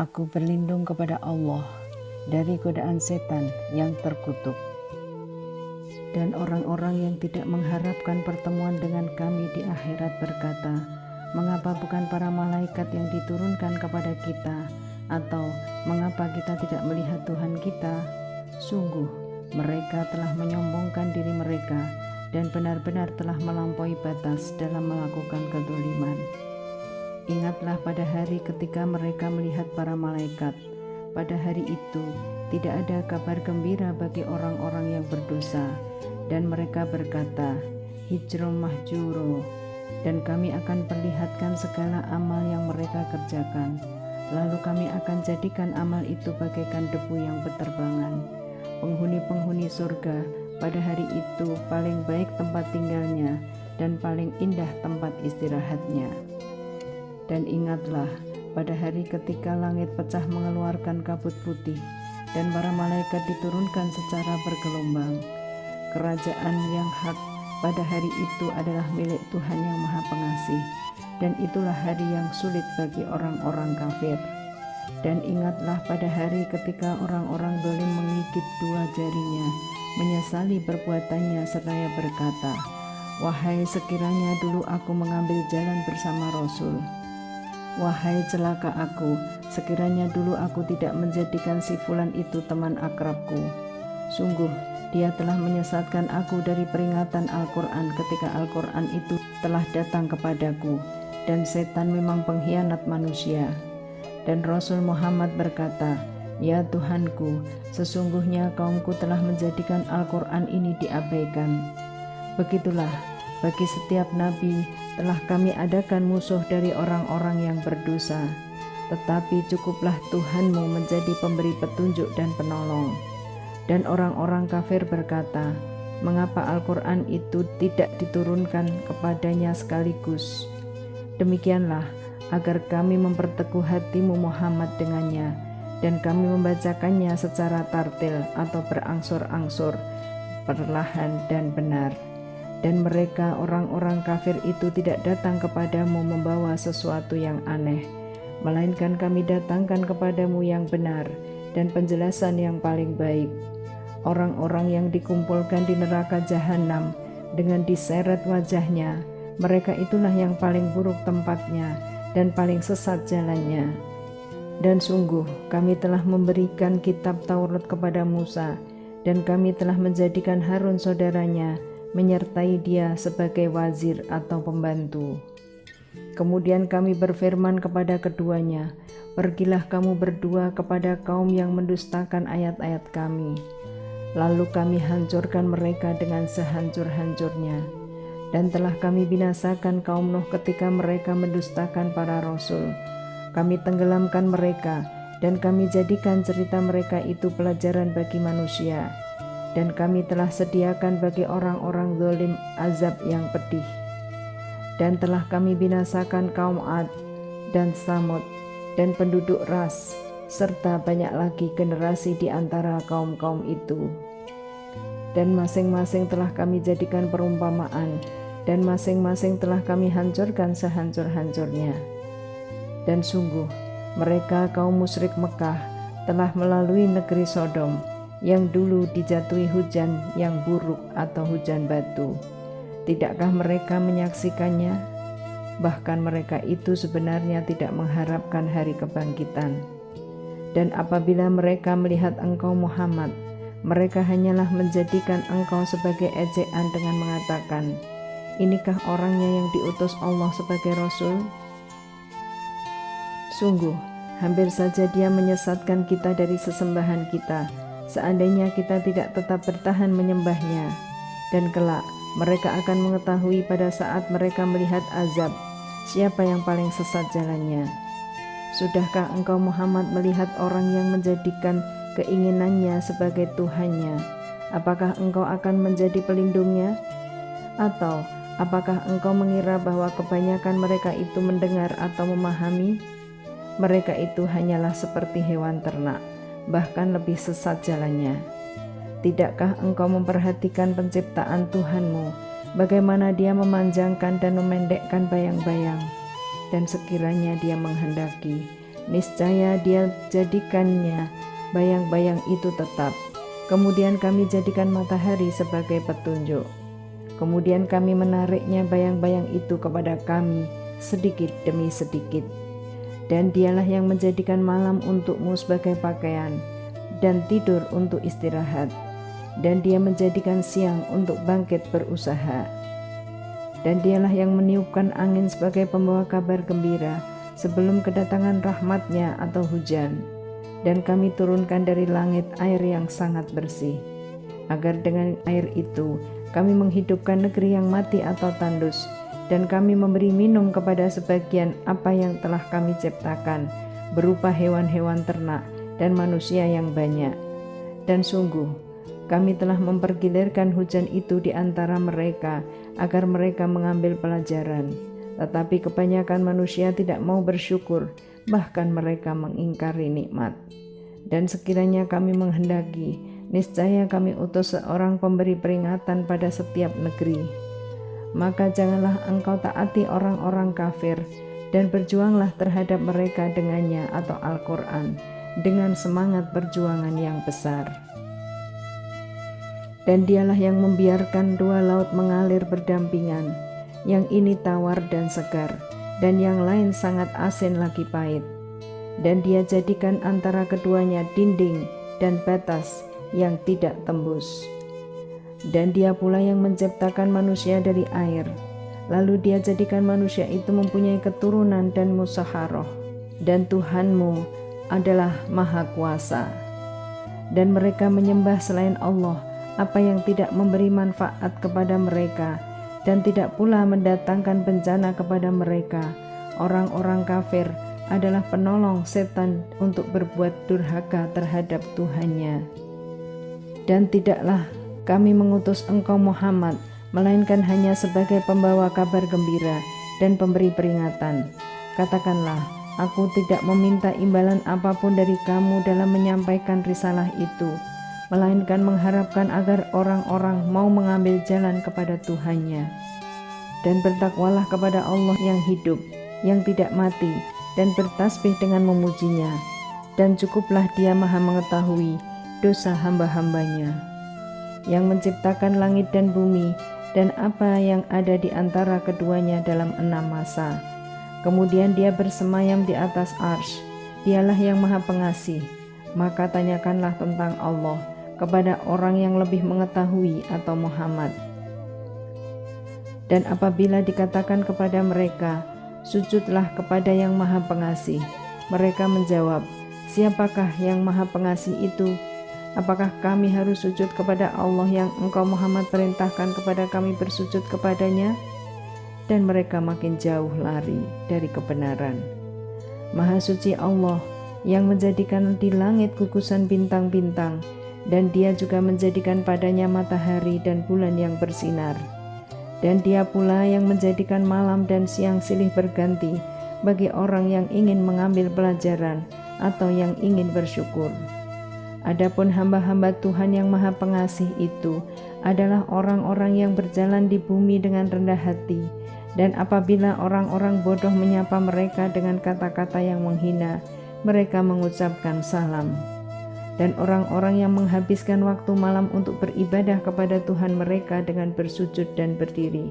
Aku berlindung kepada Allah dari godaan setan yang terkutuk dan orang-orang yang tidak mengharapkan pertemuan dengan kami di akhirat berkata, mengapa bukan para malaikat yang diturunkan kepada kita, atau mengapa kita tidak melihat Tuhan kita? Sungguh mereka telah menyombongkan diri mereka dan benar-benar telah melampaui batas dalam melakukan kezaliman. Ingatlah pada hari ketika mereka melihat para malaikat. Pada hari itu tidak ada kabar gembira bagi orang-orang yang berdosa, dan mereka berkata, hijron mahjuro, dan kami akan perlihatkan segala amal yang mereka kerjakan. Lalu kami akan jadikan amal itu bagaikan debu yang berterbangan. Penghuni-penghuni surga pada hari itu paling baik tempat tinggalnya dan paling indah tempat istirahatnya. Dan ingatlah pada hari ketika langit pecah mengeluarkan kabut putih dan para malaikat diturunkan secara bergelombang. Kerajaan yang hak pada hari itu adalah milik Tuhan yang Maha Pengasih, dan itulah hari yang sulit bagi orang-orang kafir. Dan ingatlah pada hari ketika orang-orang zalim menggigit dua jarinya, menyesali perbuatannya seraya berkata, wahai sekiranya dulu aku mengambil jalan bersama Rasul. Wahai celaka aku, sekiranya dulu aku tidak menjadikan si fulan itu teman akrabku. Sungguh, dia telah menyesatkan aku dari peringatan Al-Quran ketika Al-Quran itu telah datang kepadaku, dan setan memang pengkhianat manusia. Dan Rasul Muhammad berkata, ya Tuhanku, sesungguhnya kaumku telah menjadikan Al-Quran ini diabaikan. Begitulah, bagi setiap nabi telah kami adakan musuh dari orang-orang yang berdosa, tetapi cukuplah Tuhanmu menjadi pemberi petunjuk dan penolong. Dan orang-orang kafir berkata, mengapa Al-Quran itu tidak diturunkan kepadanya sekaligus? Demikianlah, agar kami memperteguh hatimu Muhammad dengannya, dan kami membacakannya secara tartil atau berangsur-angsur, perlahan dan benar. Dan mereka orang-orang kafir itu tidak datang kepadamu membawa sesuatu yang aneh, melainkan kami datangkan kepadamu yang benar dan penjelasan yang paling baik. Orang-orang yang dikumpulkan di neraka jahanam dengan diseret wajahnya, mereka itulah yang paling buruk tempatnya dan paling sesat jalannya. Dan sungguh kami telah memberikan kitab Taurat kepada Musa, dan kami telah menjadikan Harun saudaranya menyertai dia sebagai wazir atau pembantu. Kemudian kami berfirman kepada keduanya, pergilah kamu berdua kepada kaum yang mendustakan ayat-ayat kami. Lalu kami hancurkan mereka dengan sehancur-hancurnya. Dan telah kami binasakan kaum Nuh ketika mereka mendustakan para rasul. Kami tenggelamkan mereka, dan kami jadikan cerita mereka itu pelajaran bagi manusia. Dan kami telah sediakan bagi orang-orang zalim azab yang pedih. Dan telah kami binasakan kaum Ad dan Samud dan penduduk Ras, serta banyak lagi generasi di antara kaum-kaum itu. Dan masing-masing telah kami jadikan perumpamaan, dan masing-masing telah kami hancurkan sehancur-hancurnya. Dan sungguh, mereka kaum musyrik Mekah telah melalui negeri Sodom, yang dulu dijatuhi hujan yang buruk atau hujan batu. Tidakkah mereka menyaksikannya? Bahkan mereka itu sebenarnya tidak mengharapkan hari kebangkitan. Dan apabila mereka melihat engkau Muhammad, mereka hanyalah menjadikan engkau sebagai ejaan dengan mengatakan, inikah orangnya yang diutus Allah sebagai Rasul? Sungguh, hampir saja dia menyesatkan kita dari sesembahan kita, seandainya kita tidak tetap bertahan menyembahnya. Dan kelak mereka akan mengetahui pada saat mereka melihat azab, siapa yang paling sesat jalannya. Sudahkah engkau Muhammad melihat orang yang menjadikan keinginannya sebagai Tuhannya? Apakah engkau akan menjadi pelindungnya? Atau apakah engkau mengira bahwa kebanyakan mereka itu mendengar atau memahami? Mereka itu hanyalah seperti hewan ternak, bahkan lebih sesat jalannya. Tidakkah engkau memperhatikan penciptaan Tuhanmu, bagaimana dia memanjangkan dan memendekkan bayang-bayang, dan sekiranya dia menghendaki, niscaya Dia jadikannya bayang-bayang itu tetap. Kemudian kami jadikan matahari sebagai petunjuk. Kemudian kami menariknya bayang-bayang itu kepada kami sedikit demi sedikit. Dan Dialah yang menjadikan malam untukmu sebagai pakaian dan tidur untuk istirahat. Dan Dia menjadikan siang untuk bangkit berusaha. Dan Dialah yang meniupkan angin sebagai pembawa kabar gembira sebelum kedatangan rahmat-Nya atau hujan. Dan kami turunkan dari langit air yang sangat bersih, agar dengan air itu kami menghidupkan negeri yang mati atau tandus, dan kami memberi minum kepada sebagian apa yang telah kami ciptakan, berupa hewan-hewan ternak dan manusia yang banyak. Dan sungguh, kami telah mempergilirkan hujan itu di antara mereka, agar mereka mengambil pelajaran. Tetapi kebanyakan manusia tidak mau bersyukur, bahkan mereka mengingkari nikmat. Dan sekiranya kami menghendaki, niscaya kami utus seorang pemberi peringatan pada setiap negeri. Maka janganlah engkau taati orang-orang kafir, dan berjuanglah terhadap mereka dengannya atau Al-Quran, dengan semangat perjuangan yang besar. Dan Dialah yang membiarkan dua laut mengalir berdampingan, yang ini tawar dan segar, dan yang lain sangat asin lagi pahit. Dan Dia jadikan antara keduanya dinding dan batas yang tidak tembus. Dan Dia pula yang menciptakan manusia dari air. Lalu Dia jadikan manusia itu mempunyai keturunan dan musyawarah. Dan Tuhanmu adalah Maha Kuasa. Dan mereka menyembah selain Allah apa yang tidak memberi manfaat kepada mereka, dan tidak pula mendatangkan bencana kepada mereka. Orang-orang kafir adalah penolong setan untuk berbuat durhaka terhadap Tuhannya. Dan tidaklah kami mengutus engkau Muhammad, melainkan hanya sebagai pembawa kabar gembira dan pemberi peringatan. Katakanlah, aku tidak meminta imbalan apapun dari kamu dalam menyampaikan risalah itu, melainkan mengharapkan agar orang-orang mau mengambil jalan kepada Tuhannya. Dan bertakwalah kepada Allah yang hidup, yang tidak mati, dan bertasbih dengan memujinya, dan cukuplah Dia Maha mengetahui dosa hamba-hambanya, yang menciptakan langit dan bumi dan apa yang ada di antara keduanya dalam 6 masa. Kemudian Dia bersemayam di atas arsy. Dialah yang Maha Pengasih. Maka tanyakanlah tentang Allah kepada orang yang lebih mengetahui atau Muhammad. Dan apabila dikatakan kepada mereka, sujudlah kepada yang Maha Pengasih, mereka menjawab, siapakah yang Maha Pengasih itu? Apakah kami harus sujud kepada Allah yang engkau Muhammad perintahkan kepada kami bersujud kepadanya? Dan mereka makin jauh lari dari kebenaran. Maha suci Allah yang menjadikan di langit gugusan bintang-bintang, dan Dia juga menjadikan padanya matahari dan bulan yang bersinar. Dan Dia pula yang menjadikan malam dan siang silih berganti bagi orang yang ingin mengambil pelajaran atau yang ingin bersyukur. Adapun hamba-hamba Tuhan yang Maha Pengasih itu adalah orang-orang yang berjalan di bumi dengan rendah hati, dan apabila orang-orang bodoh menyapa mereka dengan kata-kata yang menghina, mereka mengucapkan salam. Dan orang-orang yang menghabiskan waktu malam untuk beribadah kepada Tuhan mereka dengan bersujud dan berdiri.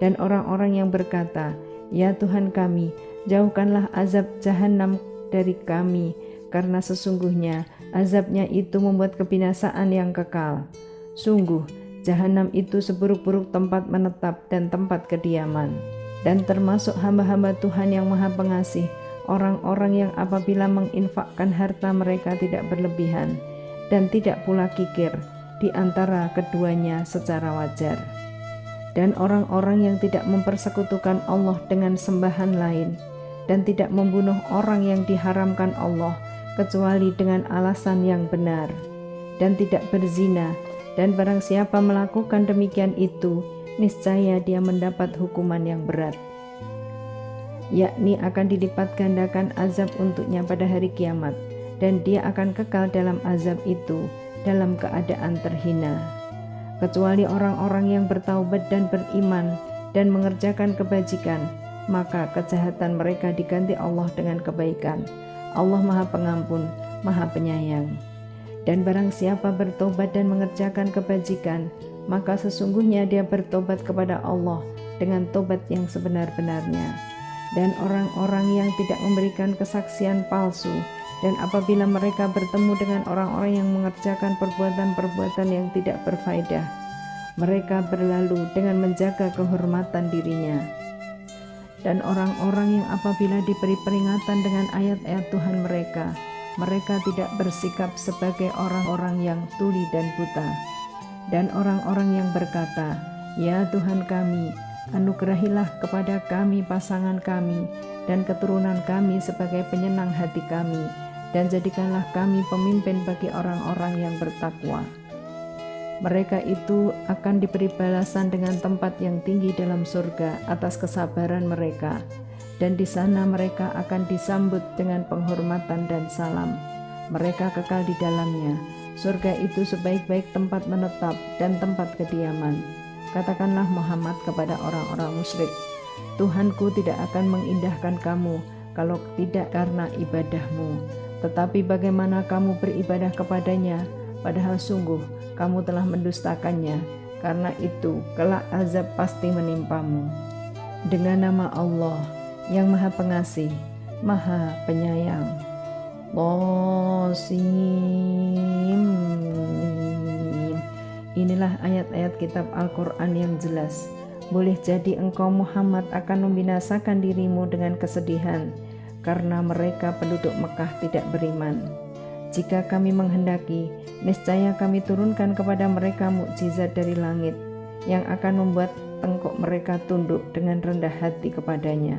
Dan orang-orang yang berkata, ya Tuhan kami, jauhkanlah azab Jahannam dari kami, karena sesungguhnya azabnya itu membuat kebinasaan yang kekal. Sungguh, Jahannam itu seburuk-buruk tempat menetap dan tempat kediaman. Dan termasuk hamba-hamba Tuhan yang Maha Pengasih, orang-orang yang apabila menginfakkan harta mereka tidak berlebihan dan tidak pula kikir di antara keduanya secara wajar. Dan orang-orang yang tidak mempersekutukan Allah dengan sembahan lain dan tidak membunuh orang yang diharamkan Allah kecuali dengan alasan yang benar, dan tidak berzina, dan barang siapa melakukan demikian itu, niscaya dia mendapat hukuman yang berat, yakni akan dilipat gandakan azab untuknya pada hari kiamat, dan dia akan kekal dalam azab itu dalam keadaan terhina. Kecuali orang-orang yang bertaubat dan beriman dan mengerjakan kebajikan, maka kejahatan mereka diganti Allah dengan kebaikan. Allah Maha Pengampun, Maha Penyayang. Dan barang siapa bertobat dan mengerjakan kebajikan, maka sesungguhnya dia bertobat kepada Allah dengan tobat yang sebenar-benarnya. Dan orang-orang yang tidak memberikan kesaksian palsu, dan apabila mereka bertemu dengan orang-orang yang mengerjakan perbuatan-perbuatan yang tidak berfaedah, mereka berlalu dengan menjaga kehormatan dirinya. Dan orang-orang yang apabila diberi peringatan dengan ayat-ayat Tuhan mereka tidak bersikap sebagai orang-orang yang tuli dan buta. Dan orang-orang yang berkata, "Ya Tuhan kami, anugerahilah kepada kami pasangan kami dan keturunan kami sebagai penyenang hati kami, dan jadikanlah kami pemimpin bagi orang-orang yang bertakwa." Mereka itu akan diberi balasan dengan tempat yang tinggi dalam surga atas kesabaran mereka, dan di sana mereka akan disambut dengan penghormatan dan salam. Mereka kekal di dalamnya. Surga itu sebaik-baik tempat menetap dan tempat kediaman. Katakanlah Muhammad kepada orang-orang musyrik, "Tuhanku tidak akan mengindahkan kamu kalau tidak karena ibadahmu. Tetapi bagaimana kamu beribadah kepadanya, padahal sungguh kamu telah mendustakannya, karena itu kelak azab pasti menimpamu." Dengan nama Allah yang Maha Pengasih, Maha Penyayang. Qasim. Inilah ayat-ayat kitab Al-Quran yang jelas. Boleh jadi engkau Muhammad akan membinasakan dirimu dengan kesedihan, karena mereka penduduk Mekah tidak beriman. Jika kami menghendaki, niscaya kami turunkan kepada mereka mukjizat dari langit yang akan membuat tengkuk mereka tunduk dengan rendah hati kepadanya.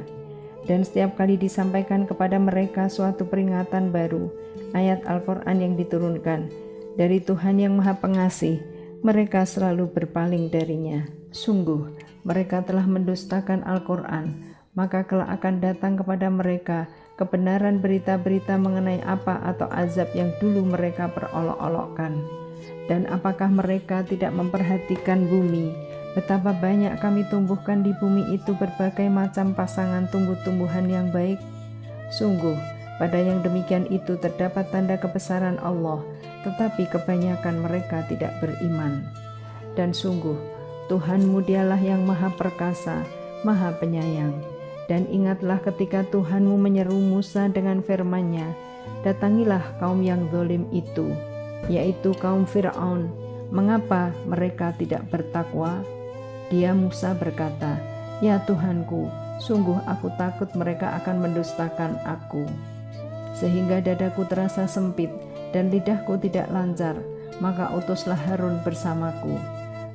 Dan setiap kali disampaikan kepada mereka suatu peringatan baru, ayat Al-Quran yang diturunkan dari Tuhan yang Maha Pengasih, mereka selalu berpaling darinya. Sungguh, mereka telah mendustakan Al-Quran, maka kelak akan datang kepada mereka kebenaran berita-berita mengenai apa atau azab yang dulu mereka perolok-olokkan. Dan apakah mereka tidak memperhatikan bumi? Betapa banyak kami tumbuhkan di bumi itu berbagai macam pasangan tumbuh-tumbuhan yang baik. Sungguh, pada yang demikian itu terdapat tanda kebesaran Allah, tetapi kebanyakan mereka tidak beriman. Dan sungguh, Tuhanmu dialah yang Maha Perkasa, Maha Penyayang. Dan ingatlah ketika Tuhanmu menyeru Musa dengan firman-Nya, "Datangilah kaum yang zalim itu, yaitu kaum Fir'aun. Mengapa mereka tidak bertakwa?" Dia Musa berkata, "Ya Tuhanku, sungguh aku takut mereka akan mendustakan aku, sehingga dadaku terasa sempit dan lidahku tidak lancar. Maka utuslah Harun bersamaku.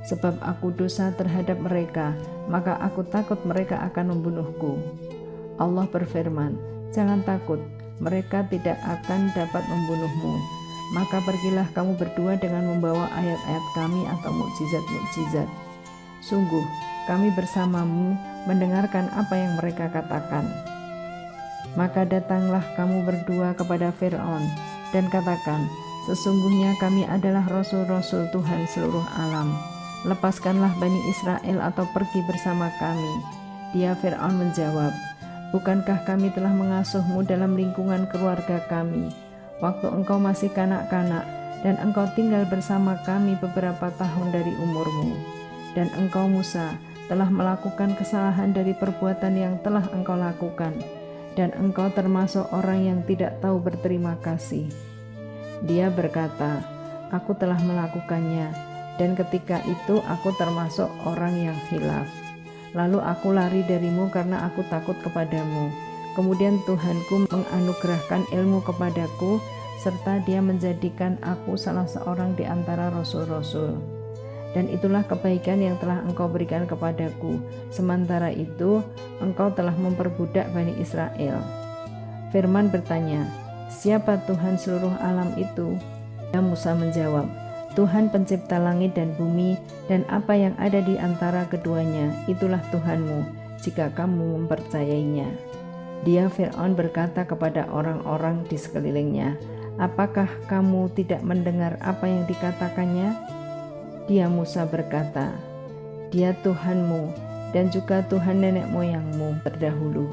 Sebab aku dosa terhadap mereka, maka aku takut mereka akan membunuhku." Allah berfirman, "Jangan takut, mereka tidak akan dapat membunuhmu. Maka pergilah kamu berdua dengan membawa ayat-ayat kami atau mukjizat-mukjizat. Sungguh, kami bersamamu mendengarkan apa yang mereka katakan." Maka datanglah kamu berdua kepada Fir'aun dan katakan, "Sesungguhnya kami adalah rasul-rasul Tuhan seluruh alam. Lepaskanlah Bani Israel atau pergi bersama kami." Dia Fir'aun menjawab, "Bukankah kami telah mengasuhmu dalam lingkungan keluarga kami, waktu engkau masih kanak-kanak, dan engkau tinggal bersama kami beberapa tahun dari umurmu? Dan engkau Musa telah melakukan kesalahan dari perbuatan yang telah engkau lakukan, dan engkau termasuk orang yang tidak tahu berterima kasih." Dia berkata, "Aku telah melakukannya, dan ketika itu aku termasuk orang yang khilaf. Lalu aku lari darimu karena aku takut kepadamu. Kemudian Tuhanku menganugerahkan ilmu kepadaku, serta Dia menjadikan aku salah seorang di antara rasul-rasul. Dan itulah kebaikan yang telah engkau berikan kepadaku. Sementara itu, engkau telah memperbudak Bani Israel." Firman bertanya, "Siapa Tuhan seluruh alam itu?" Ya Musa menjawab, "Tuhan pencipta langit dan bumi, dan apa yang ada di antara keduanya, itulah Tuhanmu, jika kamu mempercayainya." Dia Fir'aun berkata kepada orang-orang di sekelilingnya, "Apakah kamu tidak mendengar apa yang dikatakannya?" Dia Musa berkata, "Dia Tuhanmu dan juga Tuhan nenek moyangmu terdahulu."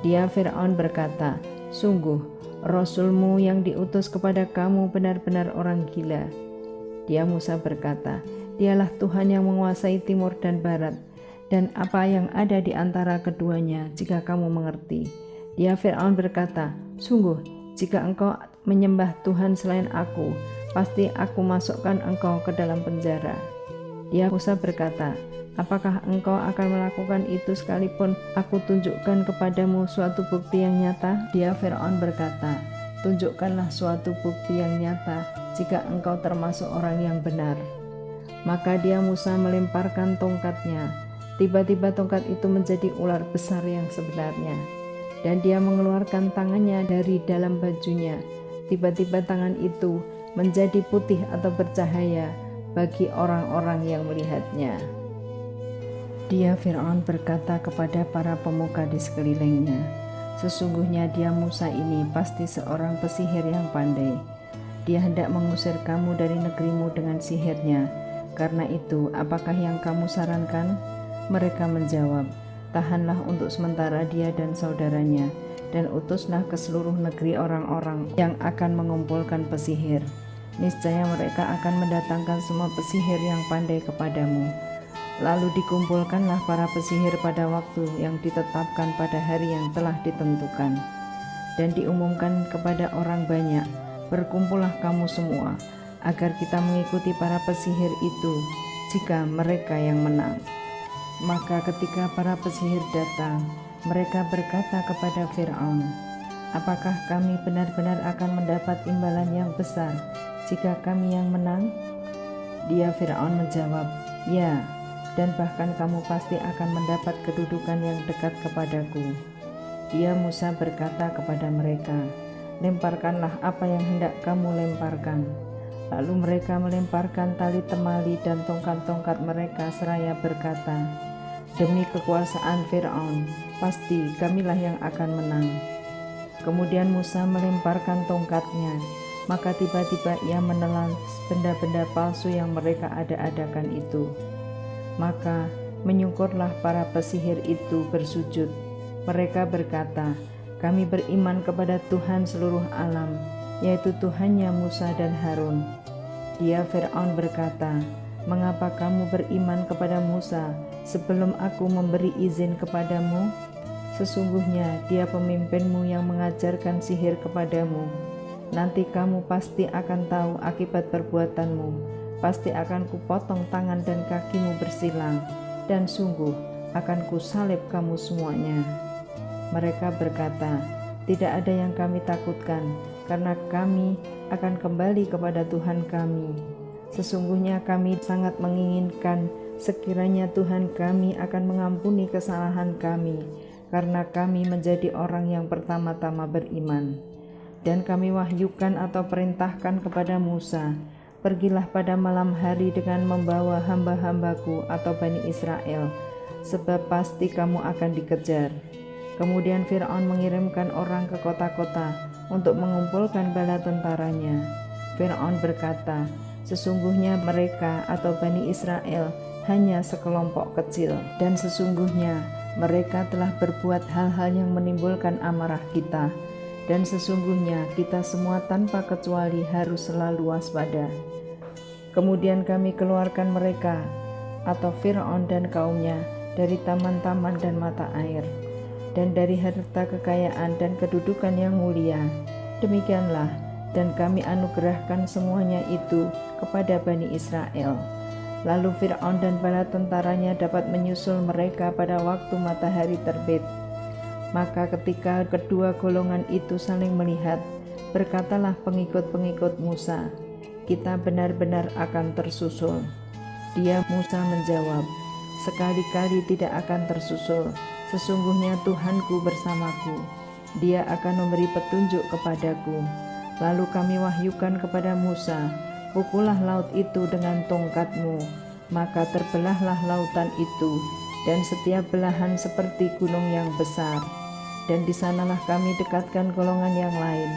Dia Fir'aun berkata, "Sungguh, Rasulmu yang diutus kepada kamu benar-benar orang gila." Dia Musa berkata, "Dialah Tuhan yang menguasai timur dan barat, dan apa yang ada di antara keduanya, jika kamu mengerti." Dia Fir'aun berkata, "Sungguh, jika engkau menyembah Tuhan selain aku, pasti aku masukkan engkau ke dalam penjara." Dia Musa berkata, "Apakah engkau akan melakukan itu sekalipun aku tunjukkan kepadamu suatu bukti yang nyata?" Dia Fir'aun berkata, "Tunjukkanlah suatu bukti yang nyata jika engkau termasuk orang yang benar." Maka dia Musa melemparkan tongkatnya. Tiba-tiba tongkat itu menjadi ular besar yang sebenarnya. Dan dia mengeluarkan tangannya dari dalam bajunya. Tiba-tiba tangan itu menjadi putih atau bercahaya bagi orang-orang yang melihatnya. Dia Fir'aun berkata kepada para pemuka di sekelilingnya, "Sesungguhnya dia Musa ini pasti seorang pesihir yang pandai. Dia hendak mengusir kamu dari negerimu dengan sihirnya. Karena itu, apakah yang kamu sarankan?" Mereka menjawab, "Tahanlah untuk sementara dia dan saudaranya, dan utuslah ke seluruh negeri orang-orang yang akan mengumpulkan pesihir. Niscaya mereka akan mendatangkan semua pesihir yang pandai kepadamu. Lalu dikumpulkanlah para pesihir pada waktu yang ditetapkan pada hari yang telah ditentukan. Dan diumumkan kepada orang banyak, 'Berkumpullah kamu semua, agar kita mengikuti para pesihir itu jika mereka yang menang.' Maka ketika para pesihir datang, mereka berkata kepada Fir'aun, 'Apakah kami benar-benar akan mendapat imbalan yang besar jika kami yang menang?' Dia Fir'aun menjawab, 'Ya, dan bahkan kamu pasti akan mendapat kedudukan yang dekat kepadaku.' Dia Musa berkata kepada mereka, 'Lemparkanlah apa yang hendak kamu lemparkan.' Lalu mereka melemparkan tali temali dan tongkat-tongkat mereka seraya berkata, 'Demi kekuasaan Fir'aun, pasti kamilah yang akan menang.' Kemudian Musa melemparkan tongkatnya, maka tiba-tiba ia menelan benda-benda palsu yang mereka ada-adakan itu. Maka menyungkurlah para pesihir itu bersujud. Mereka berkata, 'Kami beriman kepada Tuhan seluruh alam, yaitu Tuhannya Musa dan Harun.' Dia Fir'aun berkata, 'Mengapa kamu beriman kepada Musa sebelum aku memberi izin kepadamu? Sesungguhnya dia pemimpinmu yang mengajarkan sihir kepadamu. Nanti kamu pasti akan tahu akibat perbuatanmu. Pasti akan kupotong tangan dan kakimu bersilang, dan sungguh akan kusalib kamu semuanya.' Mereka berkata, 'Tidak ada yang kami takutkan, karena kami akan kembali kepada Tuhan kami. Sesungguhnya kami sangat menginginkan sekiranya Tuhan kami akan mengampuni kesalahan kami, karena kami menjadi orang yang pertama-tama beriman.' Dan kami wahyukan atau perintahkan kepada Musa, 'Pergilah pada malam hari dengan membawa hamba-hambaku atau Bani Israel, sebab pasti kamu akan dikejar.' Kemudian Fir'aun mengirimkan orang ke kota-kota untuk mengumpulkan bala tentaranya. Fir'aun berkata, 'Sesungguhnya mereka atau Bani Israel hanya sekelompok kecil, dan sesungguhnya mereka telah berbuat hal-hal yang menimbulkan amarah kita, dan sesungguhnya kita semua tanpa kecuali harus selalu waspada. Kemudian kami keluarkan mereka atau Fir'aun dan kaumnya dari taman-taman dan mata air, dan dari harta kekayaan dan kedudukan yang mulia. Demikianlah, dan kami anugerahkan semuanya itu kepada Bani Israel. Lalu Fir'aun dan bala tentaranya dapat menyusul mereka pada waktu matahari terbit. Maka ketika kedua golongan itu saling melihat, berkatalah pengikut-pengikut Musa, 'Kita benar-benar akan tersusul.' Dia Musa menjawab, 'Sekali-kali tidak akan tersusul. Sesungguhnya Tuhanku bersamaku, Dia akan memberi petunjuk kepadaku.' Lalu kami wahyukan kepada Musa, 'Pukullah laut itu dengan tongkatmu.' Maka terbelahlah lautan itu, dan setiap belahan seperti gunung yang besar. Dan di sanalah kami dekatkan golongan yang lain,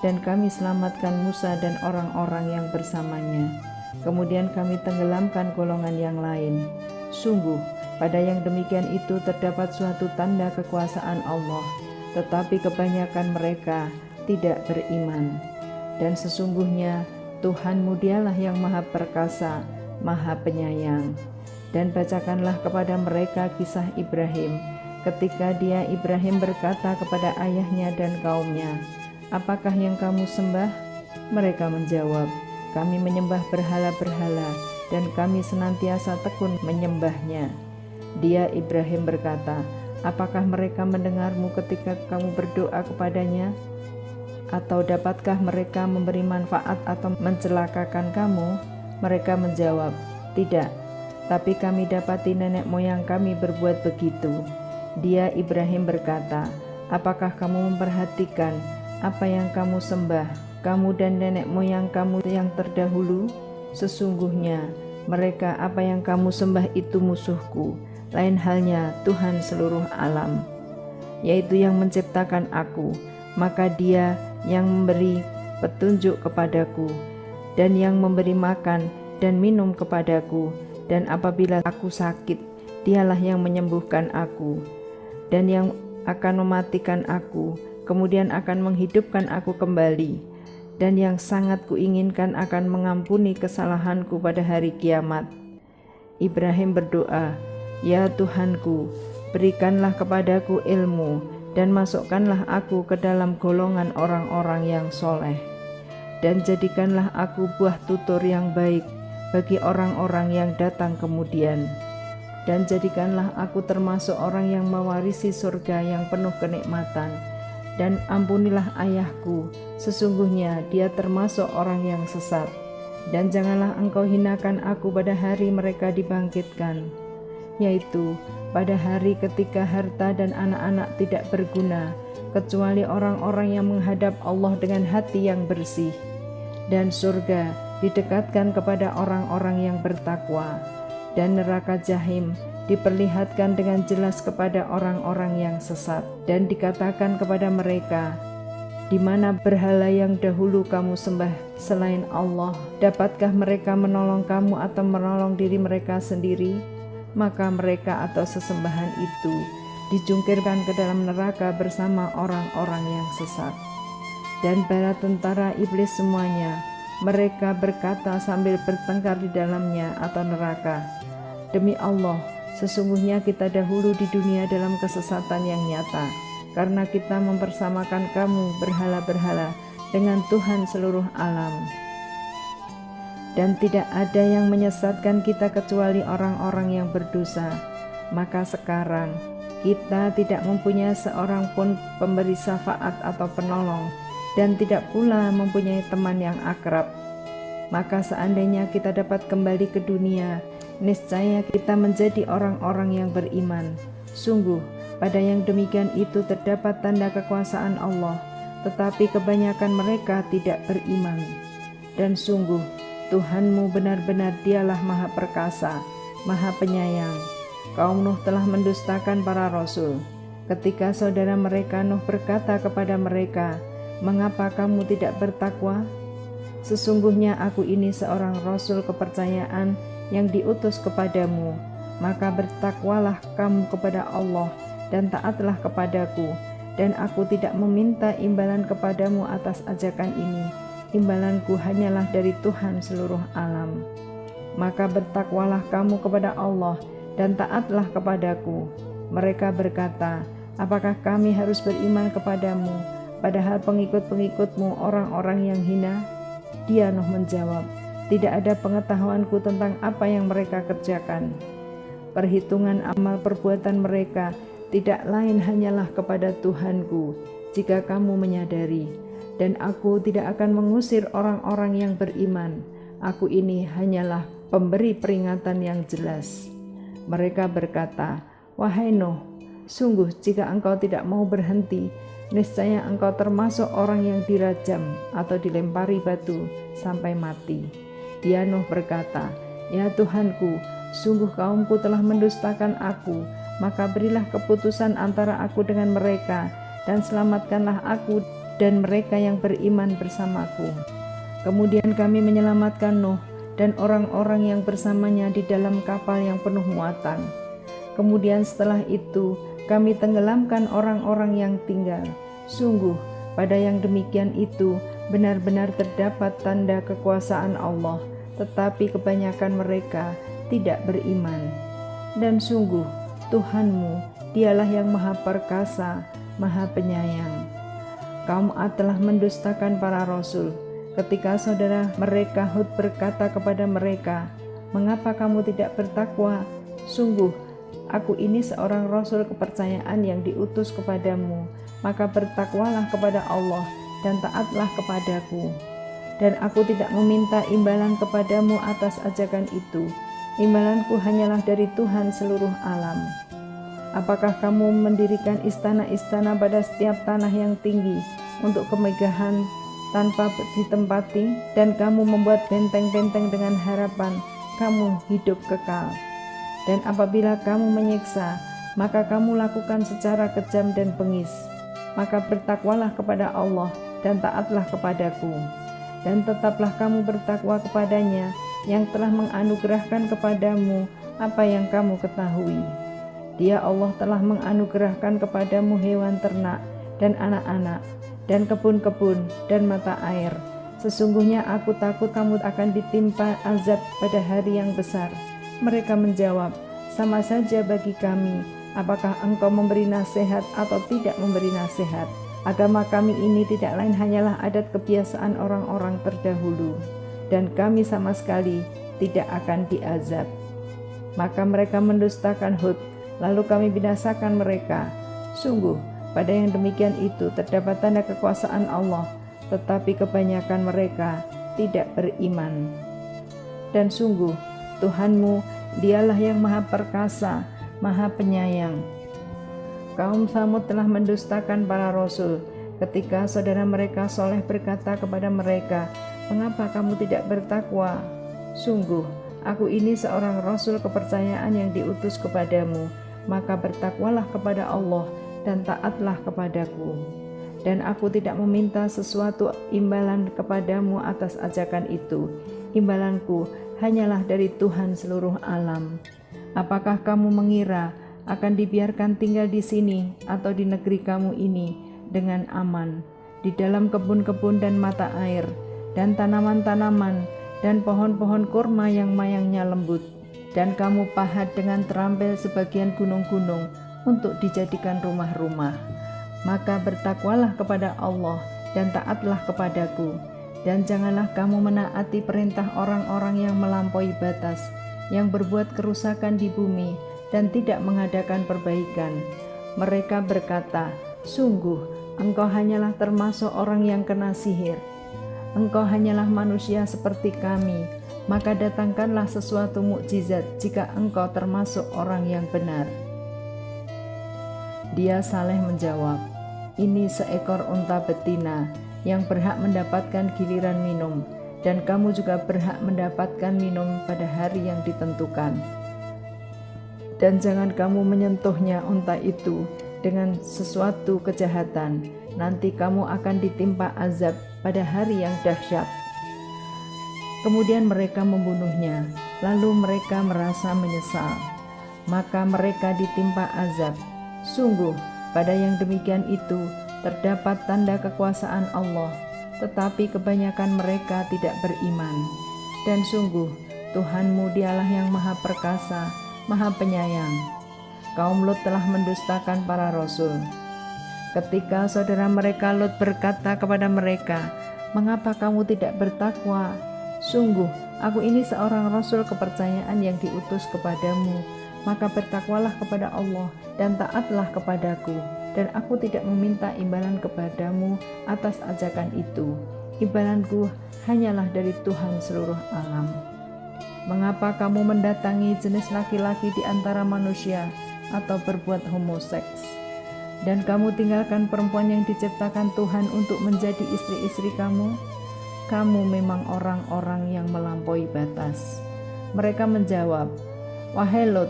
dan kami selamatkan Musa dan orang-orang yang bersamanya. Kemudian kami tenggelamkan golongan yang lain. Sungguh, pada yang demikian itu terdapat suatu tanda kekuasaan Allah, tetapi kebanyakan mereka tidak beriman. Dan sesungguhnya Tuhanmu dialah yang maha perkasa, maha penyayang. Dan bacakanlah kepada mereka kisah Ibrahim, ketika Ibrahim berkata kepada ayahnya dan kaumnya, "Apakah yang kamu sembah?" Mereka menjawab, "Kami menyembah berhala-berhala, dan kami senantiasa tekun menyembahnya." Ibrahim berkata, "Apakah mereka mendengarmu ketika kamu berdoa kepadanya? Atau dapatkah mereka memberi manfaat atau mencelakakan kamu?" Mereka menjawab, "Tidak, tapi kami dapati nenek moyang kami berbuat begitu." Ibrahim berkata, "Apakah kamu memperhatikan apa yang kamu sembah, kamu dan nenek moyang kamu yang terdahulu? Sesungguhnya mereka apa yang kamu sembah itu musuhku, lain halnya Tuhan seluruh alam, yaitu yang menciptakan aku. Maka Dia yang memberi petunjuk kepadaku, dan yang memberi makan dan minum kepadaku, dan apabila aku sakit, Dialah yang menyembuhkan aku, dan yang akan mematikan aku, kemudian akan menghidupkan aku kembali, dan yang sangat kuinginkan akan mengampuni kesalahanku pada hari kiamat." Ibrahim berdoa, "Ya Tuhanku, berikanlah kepadaku ilmu, dan masukkanlah aku ke dalam golongan orang-orang yang soleh, dan jadikanlah aku buah tutur yang baik bagi orang-orang yang datang kemudian, dan jadikanlah aku termasuk orang yang mewarisi surga yang penuh kenikmatan, dan ampunilah ayahku, sesungguhnya dia termasuk orang yang sesat, dan janganlah engkau hinakan aku pada hari mereka dibangkitkan, yaitu pada hari ketika harta dan anak-anak tidak berguna, kecuali orang-orang yang menghadap Allah dengan hati yang bersih, dan surga didekatkan kepada orang-orang yang bertakwa, dan neraka jahim diperlihatkan dengan jelas kepada orang-orang yang sesat. Dan dikatakan kepada mereka, "Di mana berhala yang dahulu kamu sembah selain Allah? Dapatkah mereka menolong kamu atau menolong diri mereka sendiri?" Maka mereka atau sesembahan itu dijungkirkan ke dalam neraka bersama orang-orang yang sesat. Dan bala tentara iblis semuanya, mereka berkata sambil bertengkar di dalamnya atau neraka, "Demi Allah, sesungguhnya kita dahulu di dunia dalam kesesatan yang nyata, karena kita mempersamakan kamu berhala-berhala dengan Tuhan seluruh alam. Dan tidak ada yang menyesatkan kita kecuali orang-orang yang berdosa. Maka sekarang kita tidak mempunyai seorang pun pemberi syafaat atau penolong, dan tidak pula mempunyai teman yang akrab. Maka seandainya kita dapat kembali ke dunia, niscaya kita menjadi orang-orang yang beriman. Sungguh, pada yang demikian itu terdapat tanda kekuasaan Allah, tetapi kebanyakan mereka tidak beriman. Dan sungguh, Tuhanmu benar-benar Dialah Maha Perkasa, Maha Penyayang. Kaum Nuh telah mendustakan para rasul. Ketika saudara mereka Nuh berkata kepada mereka, "Mengapa kamu tidak bertakwa? Sesungguhnya aku ini seorang rasul kepercayaan yang diutus kepadamu. Maka bertakwalah kamu kepada Allah dan taatlah kepadaku, dan aku tidak meminta imbalan kepadamu atas ajakan ini. Imbalanku hanyalah dari Tuhan seluruh alam. Maka bertakwalah kamu kepada Allah dan taatlah kepadaku." Mereka berkata, "Apakah kami harus beriman kepadamu, padahal pengikut-pengikutmu orang-orang yang hina?" Nuh menjawab, "Tidak ada pengetahuanku tentang apa yang mereka kerjakan. Perhitungan amal perbuatan mereka tidak lain hanyalah kepada Tuhanku, jika kamu menyadari. Dan aku tidak akan mengusir orang-orang yang beriman. Aku ini hanyalah pemberi peringatan yang jelas." Mereka berkata, "Wahai Nuh, sungguh jika engkau tidak mau berhenti, niscaya engkau termasuk orang yang dirajam atau dilempari batu sampai mati." Nuh berkata, "Ya Tuhanku, sungguh kaumku telah mendustakan aku, maka berilah keputusan antara aku dengan mereka, dan selamatkanlah aku dan mereka yang beriman bersamaku." Kemudian kami menyelamatkan Nuh dan orang-orang yang bersamanya di dalam kapal yang penuh muatan. Kemudian setelah itu kami tenggelamkan orang-orang yang tinggal. Sungguh pada yang demikian itu benar-benar terdapat tanda kekuasaan Allah, tetapi kebanyakan mereka tidak beriman. Dan sungguh Tuhanmu, dialah yang maha perkasa, maha penyayang. Kaum Ad telah mendustakan para rasul. Ketika saudara mereka Hud berkata kepada mereka, "Mengapa kamu tidak bertakwa? Sungguh, aku ini seorang rasul kepercayaan yang diutus kepadamu. Maka bertakwalah kepada Allah dan taatlah kepadaku. Dan aku tidak meminta imbalan kepadamu atas ajakan itu. Imbalanku hanyalah dari Tuhan seluruh alam. Apakah kamu mendirikan istana-istana pada setiap tanah yang tinggi untuk kemegahan tanpa ditempati, dan kamu membuat benteng-benteng dengan harapan kamu hidup kekal? Dan apabila kamu menyiksa, maka kamu lakukan secara kejam dan bengis. Maka bertakwalah kepada Allah dan taatlah kepadaku. Dan tetaplah kamu bertakwa kepadanya yang telah menganugerahkan kepadamu apa yang kamu ketahui. Dia Allah telah menganugerahkan kepadamu hewan ternak dan anak-anak dan kebun-kebun dan mata air. Sesungguhnya aku takut kamu akan ditimpa azab pada hari yang besar." Mereka menjawab, "Sama saja bagi kami, apakah engkau memberi nasihat atau tidak memberi nasihat? Agama kami ini tidak lain hanyalah adat kebiasaan orang-orang terdahulu, dan kami sama sekali tidak akan diazab." Maka mereka mendustakan Hud, lalu kami binasakan mereka. Sungguh, pada yang demikian itu terdapat tanda kekuasaan Allah, tetapi kebanyakan mereka tidak beriman. Dan sungguh, Tuhanmu, dialah yang maha perkasa, maha penyayang. Kaum Tsamud telah mendustakan para rasul. Ketika saudara mereka Soleh berkata kepada mereka, "Mengapa kamu tidak bertakwa? Sungguh, aku ini seorang rasul kepercayaan yang diutus kepadamu. Maka bertakwalah kepada Allah dan taatlah kepadaku. Dan aku tidak meminta sesuatu imbalan kepadamu atas ajakan itu. Imbalanku hanyalah dari Tuhan seluruh alam. Apakah kamu mengira akan dibiarkan tinggal di sini atau di negeri kamu ini dengan aman, di dalam kebun-kebun dan mata air, dan tanaman-tanaman, dan pohon-pohon kurma yang mayangnya lembut, dan kamu pahat dengan terampil sebagian gunung-gunung untuk dijadikan rumah-rumah? Maka bertakwalah kepada Allah dan taatlah kepadaku, dan janganlah kamu menaati perintah orang-orang yang melampaui batas, yang berbuat kerusakan di bumi dan tidak mengadakan perbaikan. Mereka berkata, "Sungguh, engkau hanyalah termasuk orang yang kena sihir. Engkau hanyalah manusia seperti kami, maka datangkanlah sesuatu mukjizat jika engkau termasuk orang yang benar." Dia Saleh menjawab, "Ini seekor unta betina yang berhak mendapatkan giliran minum, dan kamu juga berhak mendapatkan minum pada hari yang ditentukan. Dan jangan kamu menyentuhnya unta itu dengan sesuatu kejahatan, nanti kamu akan ditimpa azab pada hari yang dahsyat." Kemudian mereka membunuhnya, lalu mereka merasa menyesal, maka mereka ditimpa azab. Sungguh, pada yang demikian itu terdapat tanda kekuasaan Allah, tetapi kebanyakan mereka tidak beriman. Dan sungguh, Tuhanmu dialah yang maha perkasa, maha penyayang. Kaum Lut telah mendustakan para rasul. Ketika saudara mereka Lut berkata kepada mereka, "Mengapa kamu tidak bertakwa? Sungguh, aku ini seorang rasul kepercayaan yang diutus kepadamu. Maka bertakwalah kepada Allah dan taatlah kepadaku. Dan aku tidak meminta imbalan kepadamu atas ajakan itu. Imbalanku hanyalah dari Tuhan seluruh alam. Mengapa kamu mendatangi jenis laki-laki di antara manusia atau berbuat homoseks? Dan kamu tinggalkan perempuan yang diciptakan Tuhan untuk menjadi istri-istri kamu? Kamu memang orang-orang yang melampaui batas." Mereka menjawab, "Wahai Lot,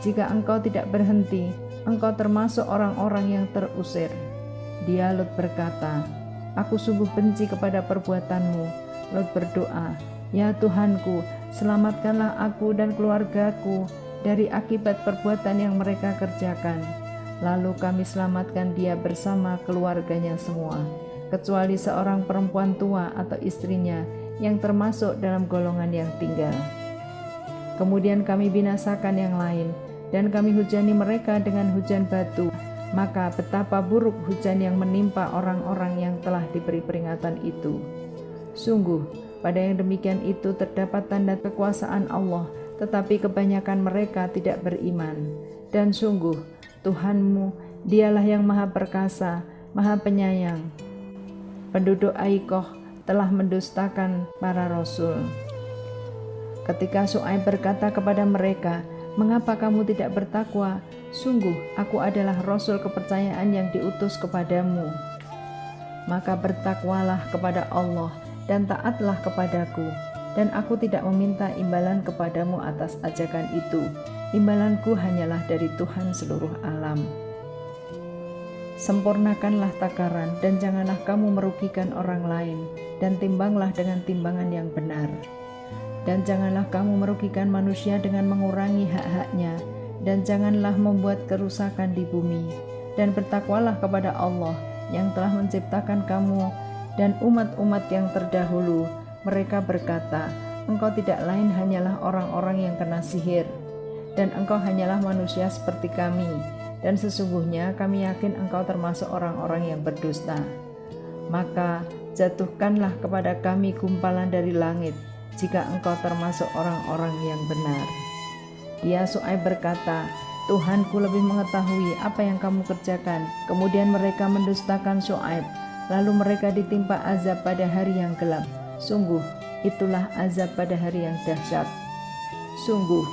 jika engkau tidak berhenti, engkau termasuk orang-orang yang terusir." Dia Lot berkata, "Aku sungguh benci kepada perbuatanmu." Lot berdoa, "Ya Tuhanku, selamatkanlah aku dan keluargaku dari akibat perbuatan yang mereka kerjakan." Lalu kami selamatkan dia bersama keluarganya semua. kecuali seorang perempuan tua atau istrinya yang termasuk dalam golongan yang tinggal. Kemudian kami binasakan yang lain, dan kami hujani mereka dengan hujan batu. Maka betapa buruk hujan yang menimpa orang-orang yang telah diberi peringatan itu. Sungguh, pada yang demikian itu terdapat tanda kekuasaan Allah, tetapi kebanyakan mereka tidak beriman. Dan sungguh, Tuhanmu, Dialah yang Maha Perkasa, Maha Penyayang. Penduduk Aikoh telah mendustakan para rasul. Ketika Syuaib berkata kepada mereka, "Mengapa kamu tidak bertakwa? Sungguh, aku adalah rasul kepercayaan yang diutus kepadamu. Maka bertakwalah kepada Allah dan taatlah kepadaku, dan aku tidak meminta imbalan kepadamu atas ajakan itu. Imbalanku hanyalah dari Tuhan seluruh alam. Sempurnakanlah takaran dan janganlah kamu merugikan orang lain, dan timbanglah dengan timbangan yang benar. Dan janganlah kamu merugikan manusia dengan mengurangi hak-haknya, dan janganlah membuat kerusakan di bumi. Dan bertakwalah kepada Allah yang telah menciptakan kamu dan umat-umat yang terdahulu." Mereka berkata, "Engkau tidak lain hanyalah orang-orang yang kena sihir, dan engkau hanyalah manusia seperti kami, dan sesungguhnya kami yakin engkau termasuk orang-orang yang berdusta. Maka jatuhkanlah kepada kami gumpalan dari langit, jika engkau termasuk orang-orang yang benar." Dia Syuaib berkata, "Tuhanku lebih mengetahui apa yang kamu kerjakan." Kemudian mereka mendustakan Syuaib, lalu mereka ditimpa azab pada hari yang gelap. Sungguh, itulah azab pada hari yang dahsyat. Sungguh,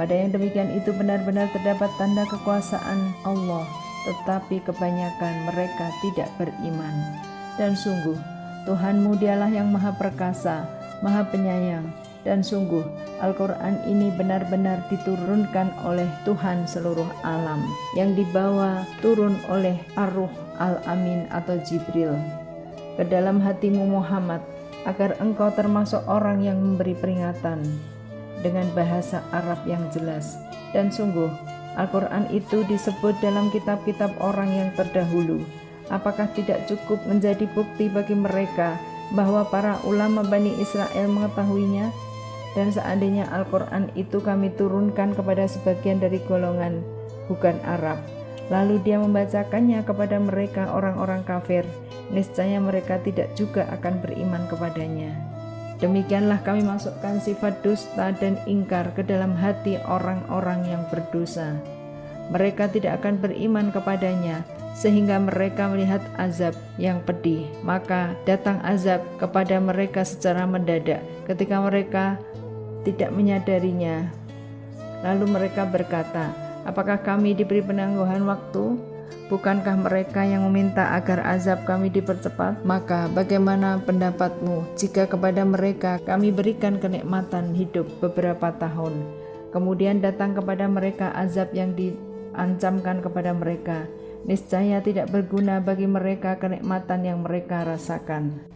pada yang demikian itu benar-benar terdapat tanda kekuasaan Allah, tetapi kebanyakan mereka tidak beriman. Dan sungguh, Tuhanmu Dialah yang Maha Perkasa, Maha Penyayang. Dan sungguh, Al-Quran ini benar-benar diturunkan oleh Tuhan seluruh alam, yang dibawa turun oleh Ar-Ruh Al-Amin atau Jibril ke dalam hatimu Muhammad, agar engkau termasuk orang yang memberi peringatan dengan bahasa Arab yang jelas. Dan sungguh, Al-Quran itu disebut dalam kitab-kitab orang yang terdahulu. Apakah tidak cukup menjadi bukti bagi mereka bahwa para ulama Bani Israel mengetahuinya? Dan seandainya Al-Quran itu kami turunkan kepada sebagian dari golongan bukan Arab, lalu dia membacakannya kepada mereka orang-orang kafir, niscaya mereka tidak juga akan beriman kepadanya. Demikianlah kami masukkan sifat dusta dan ingkar ke dalam hati orang-orang yang berdosa. Mereka tidak akan beriman kepadanya, sehingga mereka melihat azab yang pedih. Maka datang azab kepada mereka secara mendadak ketika mereka tidak menyadarinya. Lalu mereka berkata, "Apakah kami diberi penangguhan waktu? Bukankah mereka yang meminta agar azab kami dipercepat? Maka bagaimana pendapatmu jika kepada mereka kami berikan kenikmatan hidup beberapa tahun, kemudian datang kepada mereka azab yang diancamkan kepada mereka? Niscaya tidak berguna bagi mereka kenikmatan yang mereka rasakan.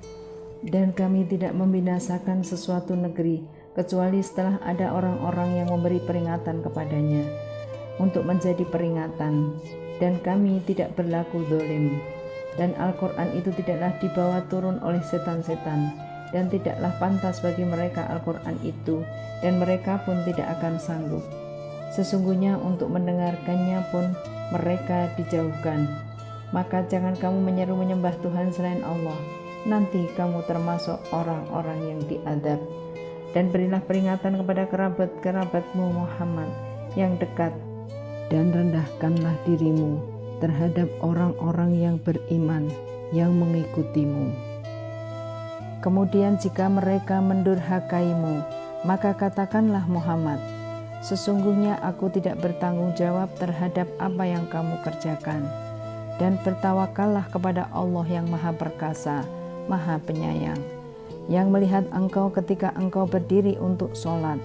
Dan kami tidak membinasakan sesuatu negeri kecuali setelah ada orang-orang yang memberi peringatan kepadanya untuk menjadi peringatan, dan kami tidak berlaku zalim. Dan Al-Quran itu tidaklah dibawa turun oleh setan-setan, dan tidaklah pantas bagi mereka Al-Quran itu, dan mereka pun tidak akan sanggup. Sesungguhnya untuk mendengarkannya pun mereka dijauhkan. Maka jangan kamu menyeru menyembah Tuhan selain Allah, nanti kamu termasuk orang-orang yang diadab. Dan berilah peringatan kepada kerabat-kerabatmu Muhammad yang dekat, dan rendahkanlah dirimu terhadap orang-orang yang beriman yang mengikutimu. Kemudian jika mereka mendurhakaimu, maka katakanlah Muhammad, sesungguhnya aku tidak bertanggung jawab terhadap apa yang kamu kerjakan. Dan bertawakallah kepada Allah yang Maha Perkasa, Maha Penyayang, yang melihat engkau ketika engkau berdiri untuk sholat,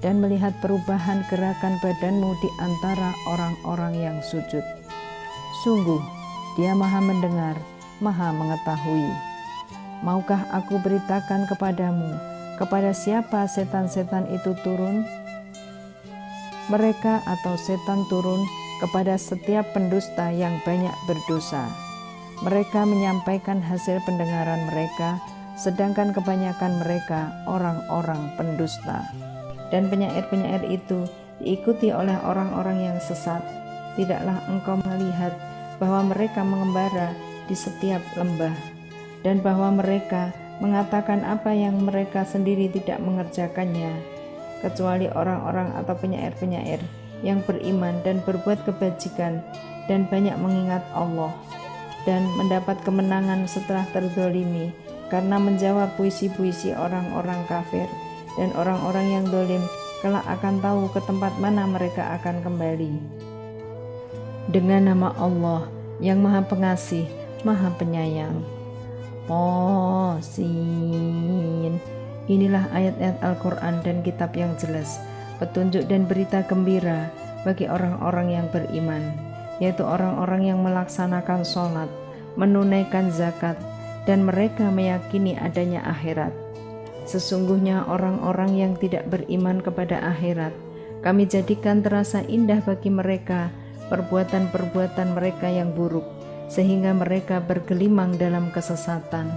dan melihat perubahan gerakan badanmu di antara orang-orang yang sujud. Sungguh, Dia Maha Mendengar, Maha Mengetahui. Maukah aku beritakan kepadamu, kepada siapa setan-setan itu turun? Mereka atau setan turun kepada setiap pendusta yang banyak berdosa. Mereka menyampaikan hasil pendengaran mereka, sedangkan kebanyakan mereka orang-orang pendusta. Dan penyair-penyair itu diikuti oleh orang-orang yang sesat. Tidaklah engkau melihat bahwa mereka mengembara di setiap lembah, dan bahwa mereka mengatakan apa yang mereka sendiri tidak mengerjakannya, kecuali orang-orang atau penyair-penyair yang beriman dan berbuat kebajikan dan banyak mengingat Allah, dan mendapat kemenangan setelah terzalimi karena menjawab puisi-puisi orang-orang kafir. Dan orang-orang yang zalim kelak akan tahu ke tempat mana mereka akan kembali. Dengan nama Allah yang Maha Pengasih, Maha Penyayang. Sin. Inilah ayat-ayat Al-Quran dan kitab yang jelas, petunjuk dan berita gembira bagi orang-orang yang beriman, yaitu orang-orang yang melaksanakan sholat, menunaikan zakat, dan mereka meyakini adanya akhirat. Sesungguhnya orang-orang yang tidak beriman kepada akhirat, kami jadikan terasa indah bagi mereka perbuatan-perbuatan mereka yang buruk, sehingga mereka bergelimang dalam kesesatan.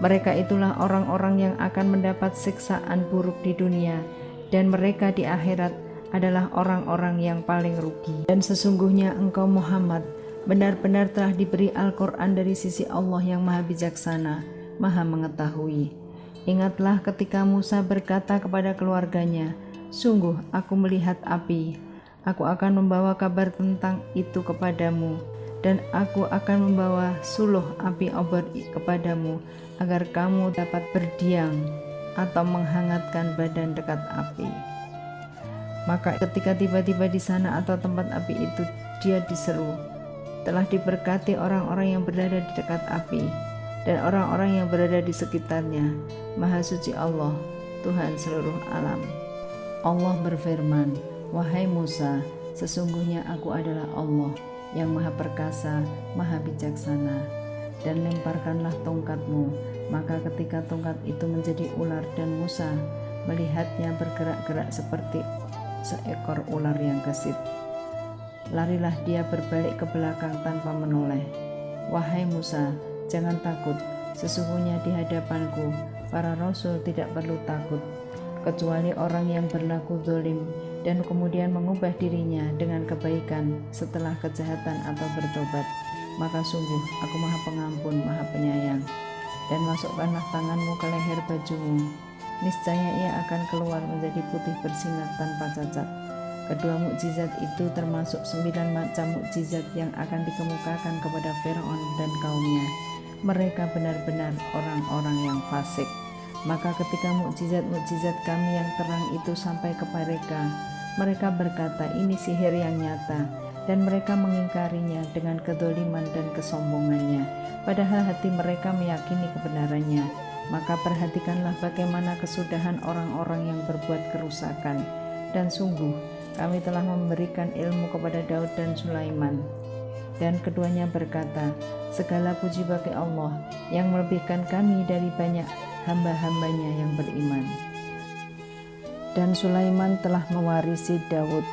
Mereka itulah orang-orang yang akan mendapat siksaan buruk di dunia, dan mereka di akhirat adalah orang-orang yang paling rugi. Dan sesungguhnya engkau Muhammad benar-benar telah diberi Al-Quran dari sisi Allah yang Maha Bijaksana, Maha Mengetahui. Ingatlah ketika Musa berkata kepada keluarganya, "Sungguh aku melihat api. Aku akan membawa kabar tentang itu kepadamu, dan aku akan membawa suluh api obor kepadamu, agar kamu dapat berdiam atau menghangatkan badan dekat api." Maka ketika tiba-tiba di sana atau tempat api itu, dia diseru, "Telah diberkati orang-orang yang berada di dekat api, dan orang-orang yang berada di sekitarnya. Maha suci Allah, Tuhan seluruh alam." Allah berfirman, "Wahai Musa, sesungguhnya aku adalah Allah yang Maha Perkasa, Maha Bijaksana. Dan lemparkanlah tongkatmu." Maka ketika tongkat itu menjadi ular dan Musa melihatnya bergerak-gerak seperti seekor ular yang gesit, larilah dia berbalik ke belakang tanpa menoleh. "Wahai Musa, jangan takut, sesungguhnya di hadapanku para rasul tidak perlu takut, kecuali orang yang berlaku zalim dan kemudian mengubah dirinya dengan kebaikan setelah kejahatan atau bertobat. Maka sungguh aku Maha Pengampun, Maha Penyayang. Dan masukkanlah tanganmu ke leher bajumu, niscaya ia akan keluar menjadi putih bersinar tanpa cacat." Kedua mukjizat itu termasuk 9 macam mukjizat yang akan dikemukakan kepada Firaun dan kaumnya. Mereka benar-benar orang-orang yang fasik. Maka ketika mukjizat-mukjizat kami yang terang itu sampai ke mereka, mereka berkata, "Ini sihir yang nyata," dan mereka mengingkarinya dengan kedoliman dan kesombongannya, padahal hati mereka meyakini kebenarannya. Maka perhatikanlah bagaimana kesudahan orang-orang yang berbuat kerusakan. Dan sungguh kami telah memberikan ilmu kepada Daud dan Sulaiman. Dan keduanya berkata, "Segala puji bagi Allah yang melebihkan kami dari banyak hamba-hambanya yang beriman." Dan Sulaiman telah mewarisi Daud.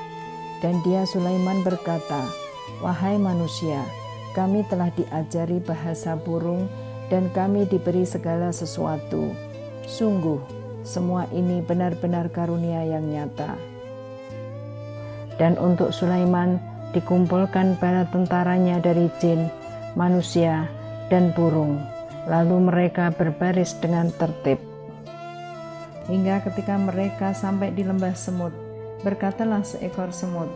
Dan dia Sulaiman berkata, "Wahai manusia, kami telah diajari bahasa burung dan kami diberi segala sesuatu. Sungguh, semua ini benar-benar karunia yang nyata." Dan untuk Sulaiman dikumpulkan bala tentaranya dari jin, manusia, dan burung. Lalu mereka berbaris dengan tertib. Hingga ketika mereka sampai di lembah semut, berkatalah seekor semut,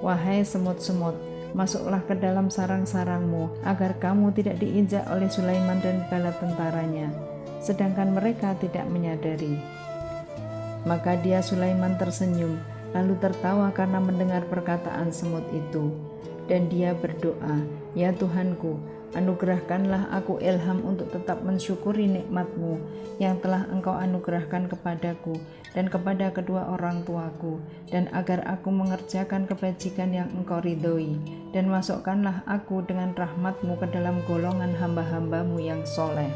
"Wahai semut-semut, masuklah ke dalam sarang-sarangmu, agar kamu tidak diinjak oleh Sulaiman dan bala tentaranya." Sedangkan mereka tidak menyadari. Maka dia Sulaiman tersenyum, lalu tertawa karena mendengar perkataan semut itu. Dan dia berdoa, "Ya Tuhanku, anugerahkanlah aku ilham untuk tetap mensyukuri nikmat-Mu yang telah Engkau anugerahkan kepadaku dan kepada kedua orang tuaku, dan agar aku mengerjakan kebajikan yang Engkau ridhoi, dan masukkanlah aku dengan rahmat-Mu ke dalam golongan hamba-hamba-Mu yang soleh."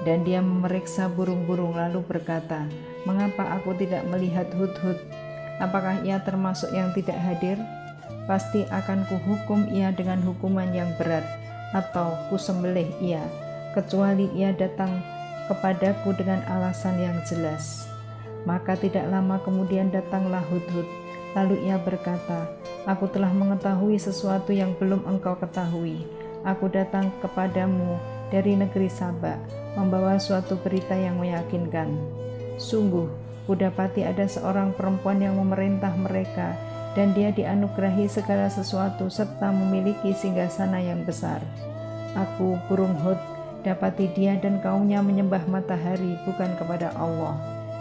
Dan dia memeriksa burung-burung lalu berkata, "Mengapa aku tidak melihat Hudhud? Apakah ia termasuk yang tidak hadir? Pasti akan kuhukum ia dengan hukuman yang berat, atau kusembelih ia, kecuali ia datang kepadaku dengan alasan yang jelas. Maka tidak lama kemudian datanglah Hudhud, lalu ia berkata, aku telah mengetahui sesuatu yang belum engkau ketahui. Aku datang kepadamu dari negeri Saba, membawa suatu berita yang meyakinkan. Sungguh, kudapati ada seorang perempuan yang memerintah mereka, dan dia dianugerahi segala sesuatu serta memiliki singgasana yang besar. Aku, burung Hud, dapati dia dan kaumnya menyembah matahari bukan kepada Allah,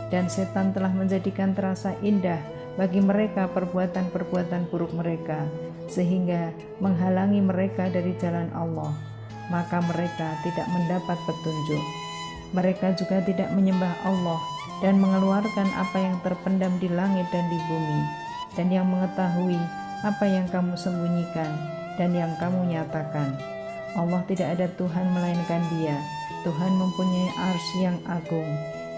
dan setan telah menjadikan terasa indah bagi mereka perbuatan-perbuatan buruk mereka, sehingga menghalangi mereka dari jalan Allah. Maka mereka tidak mendapat petunjuk. Mereka juga tidak menyembah Allah dan mengeluarkan apa yang terpendam di langit dan di bumi, dan yang mengetahui apa yang kamu sembunyikan dan yang kamu nyatakan. Allah tidak ada Tuhan melainkan Dia. Tuhan mempunyai arsy yang agung.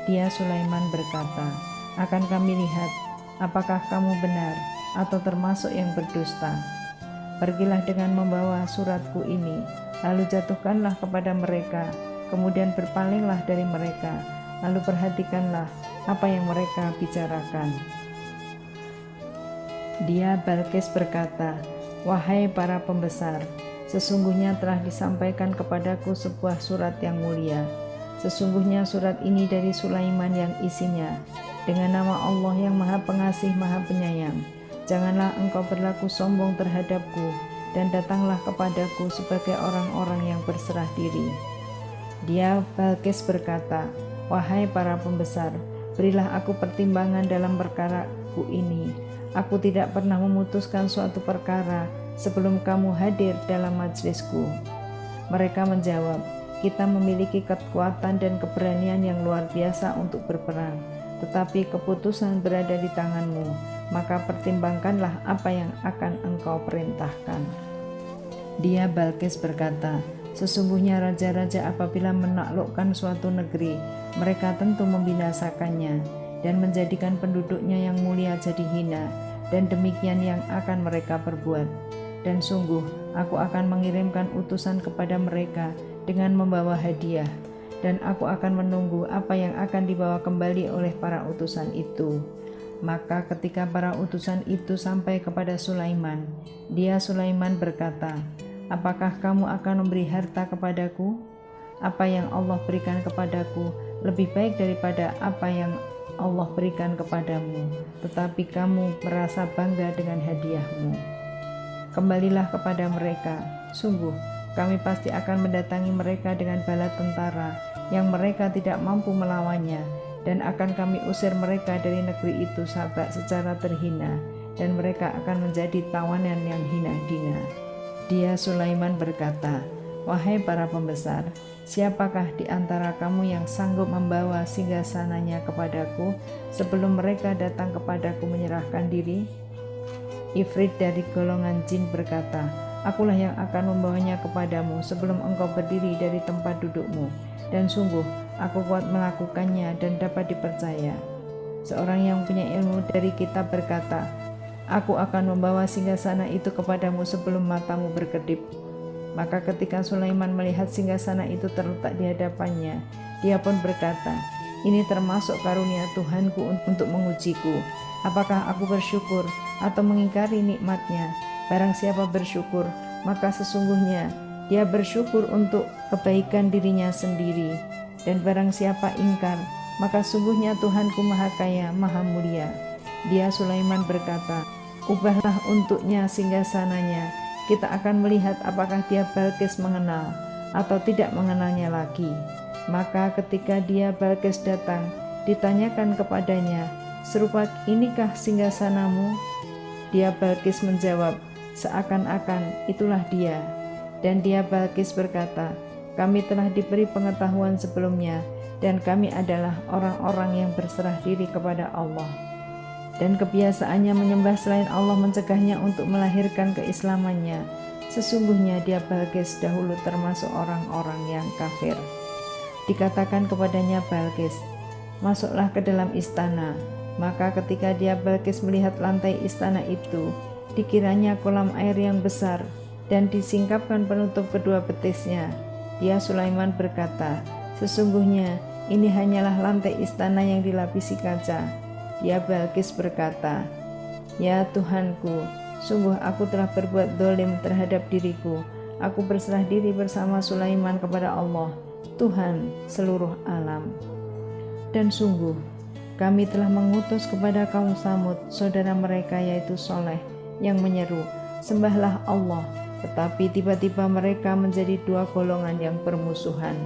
Dia Sulaiman berkata, akan kami lihat apakah kamu benar atau termasuk yang berdusta. Pergilah dengan membawa suratku ini, lalu jatuhkanlah kepada mereka, kemudian berpalinglah dari mereka, lalu perhatikanlah apa yang mereka bicarakan. Dia Balkis berkata, wahai para pembesar, sesungguhnya telah disampaikan kepadaku sebuah surat yang mulia. Sesungguhnya surat ini dari Sulaiman yang isinya, dengan nama Allah yang Maha Pengasih Maha Penyayang. Janganlah engkau berlaku sombong terhadapku, dan datanglah kepadaku sebagai orang-orang yang berserah diri. Dia Balkis berkata, wahai para pembesar, berilah aku pertimbangan dalam perkaraku ini. Aku tidak pernah memutuskan suatu perkara sebelum kamu hadir dalam majelisku. Mereka menjawab, kita memiliki kekuatan dan keberanian yang luar biasa untuk berperang, tetapi keputusan berada di tanganmu. Maka pertimbangkanlah apa yang akan engkau perintahkan. Dia Balkis berkata, sesungguhnya raja-raja apabila menaklukkan suatu negeri, mereka tentu membinasakannya dan menjadikan penduduknya yang mulia jadi hina, dan demikian yang akan mereka perbuat. Dan sungguh, aku akan mengirimkan utusan kepada mereka dengan membawa hadiah, dan aku akan menunggu apa yang akan dibawa kembali oleh para utusan itu. Maka ketika para utusan itu sampai kepada Sulaiman, dia Sulaiman berkata, apakah kamu akan memberi harta kepadaku? Apa yang Allah berikan kepadaku lebih baik daripada apa yang Allah berikan kepadamu, tetapi kamu merasa bangga dengan hadiahmu. Kembalilah kepada mereka, sungguh kami pasti akan mendatangi mereka dengan bala tentara yang mereka tidak mampu melawannya, dan akan kami usir mereka dari negeri itu secara terhina, dan mereka akan menjadi tawanan yang hina-hina. Dia Sulaiman berkata, wahai para pembesar, siapakah di antara kamu yang sanggup membawa singgasananya kepadaku sebelum mereka datang kepadaku menyerahkan diri? Ifrit dari golongan jin berkata, akulah yang akan membawanya kepadamu sebelum engkau berdiri dari tempat dudukmu, dan sungguh aku kuat melakukannya dan dapat dipercaya. Seorang yang punya ilmu dari kitab berkata, aku akan membawa singgasana itu kepadamu sebelum matamu berkedip. Maka ketika Sulaiman melihat singgasana itu terletak di hadapannya, dia pun berkata, ini termasuk karunia Tuhanku untuk mengujiku. Apakah aku bersyukur atau mengingkari nikmatnya? Barang siapa bersyukur, maka sesungguhnya dia bersyukur untuk kebaikan dirinya sendiri. Dan barang siapa ingkar, maka sungguhnya Tuhanku Maha Kaya, Maha Mulia. Dia Sulaiman berkata, ubahlah untuknya singgasananya. Kita akan melihat apakah dia Balkis mengenal atau tidak mengenalnya lagi. Maka ketika dia Balkis datang, ditanyakan kepadanya, serupa inikah singgasanamu? Dia Balkis menjawab, seakan-akan itulah dia. Dan dia Balkis berkata, kami telah diberi pengetahuan sebelumnya, dan kami adalah orang-orang yang berserah diri kepada Allah. Dan kebiasaannya menyembah selain Allah mencegahnya untuk melahirkan keislamannya. Sesungguhnya dia Balkis dahulu termasuk orang-orang yang kafir. Dikatakan kepadanya Balkis, masuklah ke dalam istana. Maka ketika dia Balkis melihat lantai istana itu, dikiranya kolam air yang besar, dan disingkapkan penutup kedua betisnya. Dia Sulaiman berkata, "Sesungguhnya ini hanyalah lantai istana yang dilapisi kaca." Dia Balkis berkata, "Ya Tuhanku, sungguh aku telah berbuat dolim terhadap diriku. Aku berserah diri bersama Sulaiman kepada Allah, Tuhan seluruh alam. Dan sungguh, kami telah mengutus kepada kaum Samud, saudara mereka yaitu Soleh, yang menyeru, 'Sembahlah Allah,' tetapi tiba-tiba mereka menjadi dua golongan yang bermusuhan."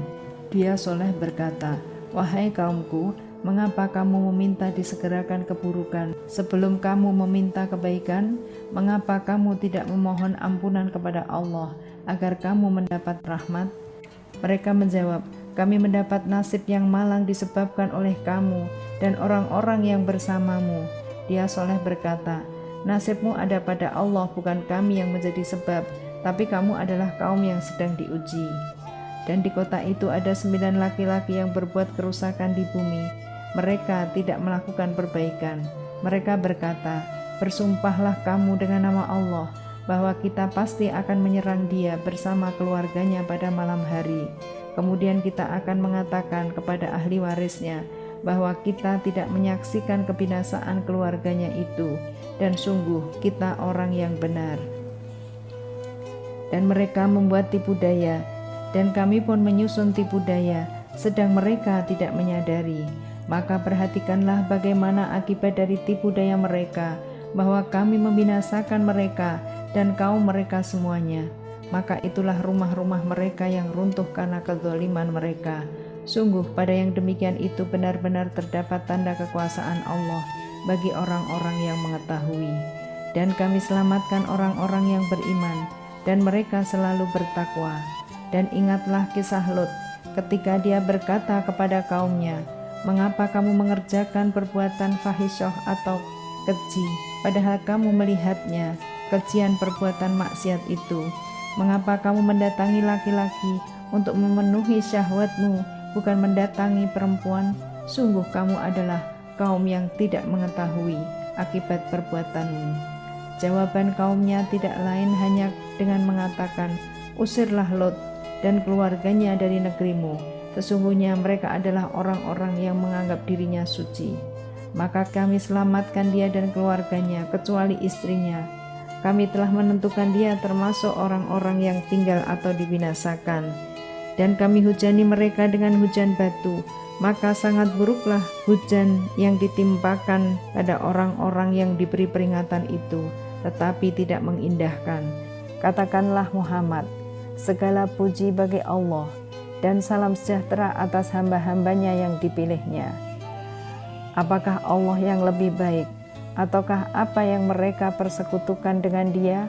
Dia Soleh berkata, "Wahai kaumku, mengapa kamu meminta disegerakan keburukan sebelum kamu meminta kebaikan? Mengapa kamu tidak memohon ampunan kepada Allah agar kamu mendapat rahmat?" Mereka menjawab, "Kami mendapat nasib yang malang disebabkan oleh kamu dan orang-orang yang bersamamu." Dia Soleh berkata, "Nasibmu ada pada Allah, bukan kami yang menjadi sebab, tapi kamu adalah kaum yang sedang diuji." Dan di kota itu ada 9 laki-laki yang berbuat kerusakan di bumi. Mereka tidak melakukan perbaikan. Mereka berkata, "Bersumpahlah kamu dengan nama Allah bahwa kita pasti akan menyerang dia bersama keluarganya pada malam hari. Kemudian kita akan mengatakan kepada ahli warisnya bahwa kita tidak menyaksikan kebinasaan keluarganya itu, dan sungguh kita orang yang benar." Dan mereka membuat tipu daya, dan kami pun menyusun tipu daya, sedang mereka tidak menyadari. Maka perhatikanlah bagaimana akibat dari tipu daya mereka, bahwa kami membinasakan mereka dan kaum mereka semuanya. Maka itulah rumah-rumah mereka yang runtuh karena kezaliman mereka. Sungguh pada yang demikian itu benar-benar terdapat tanda kekuasaan Allah bagi orang-orang yang mengetahui. Dan kami selamatkan orang-orang yang beriman, dan mereka selalu bertakwa. Dan ingatlah kisah Lut ketika dia berkata kepada kaumnya, "Mengapa kamu mengerjakan perbuatan fahisyah atau keji, padahal kamu melihatnya, kejian perbuatan maksiat itu? Mengapa kamu mendatangi laki-laki untuk memenuhi syahwatmu, bukan mendatangi perempuan? Sungguh kamu adalah kaum yang tidak mengetahui akibat perbuatanmu." Jawaban kaumnya tidak lain hanya dengan mengatakan, "Usirlah Lot dan keluarganya dari negerimu. Sesungguhnya mereka adalah orang-orang yang menganggap dirinya suci." Maka kami selamatkan dia dan keluarganya, kecuali istrinya. Kami telah menentukan dia termasuk orang-orang yang tinggal atau dibinasakan. Dan kami hujani mereka dengan hujan batu. Maka sangat buruklah hujan yang ditimpakan pada orang-orang yang diberi peringatan itu, tetapi tidak mengindahkan. Katakanlah Muhammad, "Segala puji bagi Allah, dan salam sejahtera atas hamba-hambanya yang dipilihnya." Apakah Allah yang lebih baik, ataukah apa yang mereka persekutukan dengan dia?